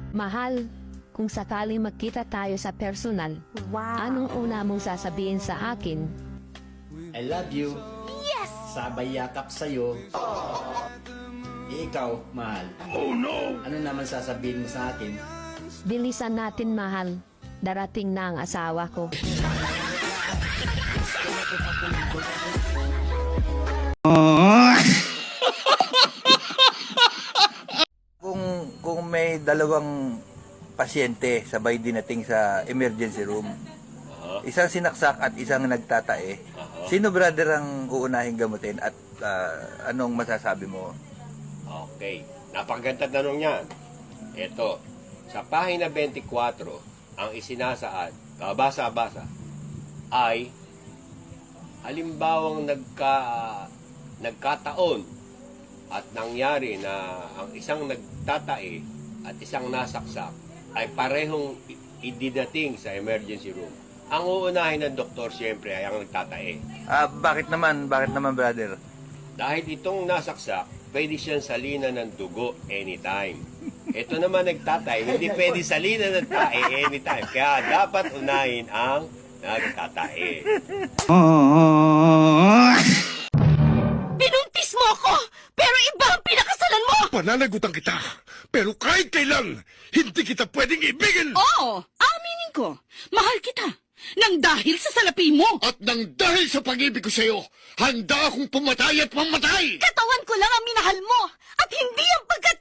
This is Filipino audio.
Mahal, kung sakaling magkita tayo sa personal, anong una mong sasabihin sa akin? I love you. Yes! Sabay yakap sa'yo. Ikaw, mahal. Oh no! Ano naman sasabihin mo sa akin? Bilisan natin, mahal. Darating na ang asawa ko. Kung may dalawang pasyente sabay dinating sa emergency room, isang sinaksak at isang nagtatae, sino brother ang uunahin gamutin at anong masasabi mo? Okay, napakaganda tanong yan. Ito, sa pahina 24, ang isinasaad, kabasa-basa, ay halimbawang nagkataon at nangyari na ang isang nagtatae at isang nasaksak ay parehong ididating sa emergency room. Ang uunahin ng doktor siyempre ay ang nagtatae. Bakit naman brother? Dahil itong nasaksak, pwede siyang salina ng dugo anytime. Ito naman nagtatay, hindi pwede salina ng tae anytime. Kaya dapat unahin ang nagtatae. Binuntis mo ako! Pero iba ang pinakasalan mo! Pananagutan kita, pero kahit kailan, hindi kita pwedeng ibigin! Oo! Aminin ko! Mahal kita! Nang dahil sa salapi mo! At nang dahil sa pag-ibig ko sa'yo, handa akong pumatay at mamatay! Katawan ko lang ang minahal mo! At hindi ang pagkat